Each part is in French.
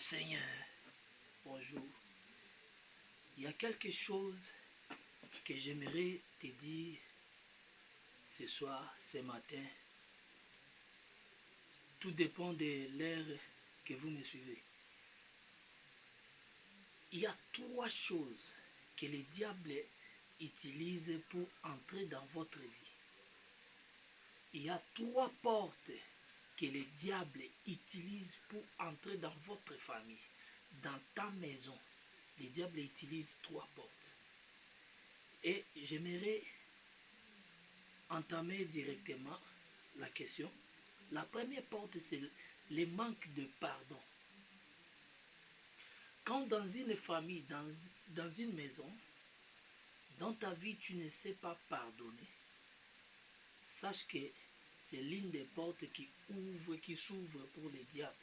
Seigneur, bonjour. Il y a quelque chose que j'aimerais te dire ce soir, ce matin. Tout dépend de l'heure que vous me suivez. Il y a trois choses que le diable utilise pour entrer dans votre vie. Il y a trois portes que le diable utilise pour entrer dans votre famille, dans ta maison. Le diable utilise trois portes. Et j'aimerais entamer directement la question. La première porte, c'est le manque de pardon. Quand dans une famille, dans une maison, dans ta vie, tu ne sais pas pardonner, sache que c'est l'une des portes qui s'ouvre pour le diable.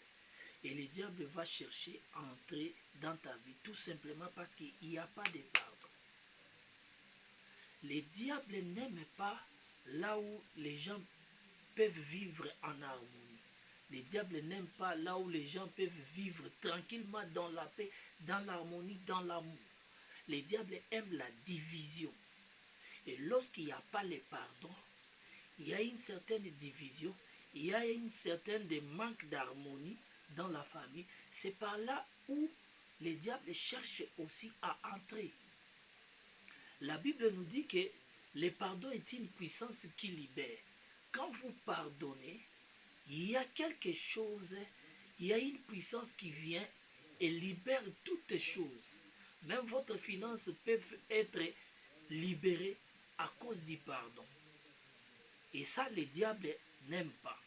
Et le diable va chercher à entrer dans ta vie, tout simplement parce qu'il n'y a pas de pardon. Le diable n'aime pas là où les gens peuvent vivre en harmonie. Le diable n'aime pas là où les gens peuvent vivre tranquillement dans la paix, dans l'harmonie, dans l'amour. Le diable aime la division. Et lorsqu'il n'y a pas le pardon, il y a une certaine division, il y a une certaine manque d'harmonie dans la famille. C'est par là où le diable cherche aussi à entrer. La Bible nous dit que le pardon est une puissance qui libère. Quand vous pardonnez, il y a quelque chose, il y a une puissance qui vient et libère toutes choses. Même votre finance peuvent être libérées à cause du pardon. Et ça, le diable n'aime pas.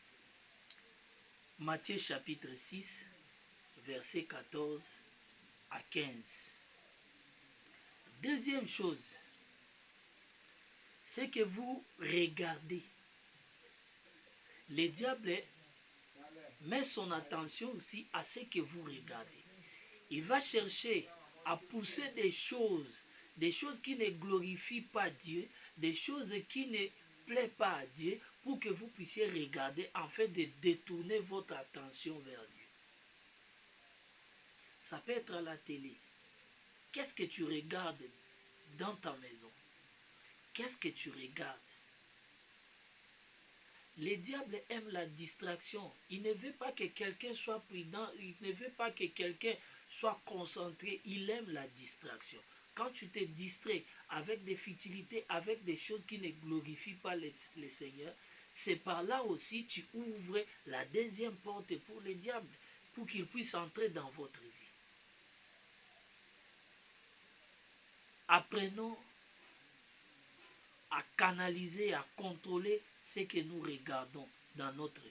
Matthieu chapitre 6, versets 14 à 15. Deuxième chose, c'est que vous regardez. Le diable met son attention aussi à ce que vous regardez. Il va chercher à pousser des choses qui ne glorifient pas Dieu, des choses qui ne plaisent pas à Dieu, pour que vous puissiez regarder afin de détourner votre attention vers Dieu. Ça peut être à la télé. Qu'est-ce que tu regardes dans ta maison? Qu'est-ce que tu regardes? Le diable aime la distraction. Il ne veut pas que quelqu'un soit prudent, il ne veut pas que quelqu'un soit concentré. Il aime la distraction. Quand tu te distrais avec des futilités, avec des choses qui ne glorifient pas le Seigneur, c'est par là aussi tu ouvres la deuxième porte pour le diable, pour qu'il puisse entrer dans votre vie. Apprenons à canaliser, à contrôler ce que nous regardons dans notre vie.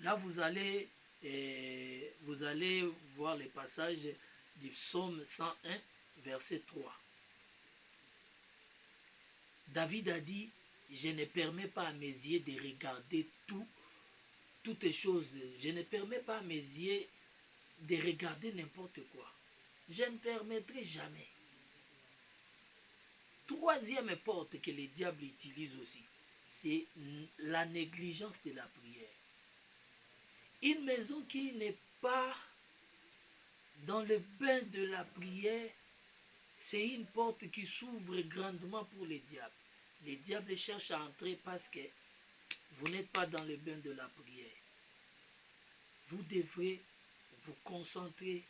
Là, vous allez voir le passage du psaume 101, verset 3. David a dit, je ne permets pas à mes yeux de regarder toutes choses. Je ne permets pas à mes yeux de regarder n'importe quoi. Je ne permettrai jamais. Troisième porte que le diable utilise aussi, c'est la négligence de la prière. Une maison qui n'est pas dans le bain de la prière, c'est une porte qui s'ouvre grandement pour le diable. Le diable cherche à entrer parce que vous n'êtes pas dans le bain de la prière. Vous devrez vous concentrer,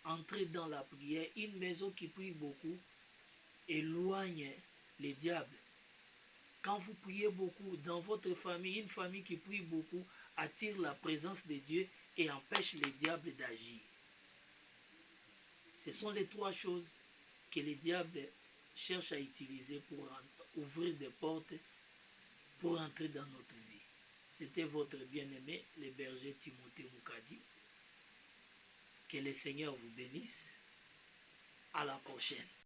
entrer dans la prière. Une maison qui prie beaucoup éloigne le diable. Quand vous priez beaucoup dans votre famille, une famille qui prie beaucoup attire la présence de Dieu et empêche le diable d'agir. Ce sont les trois choses que le diable cherche à utiliser pour ouvrir des portes pour entrer dans notre vie. C'était votre bien-aimé, le berger Timothée Moukadi. Que le Seigneur vous bénisse. À la prochaine.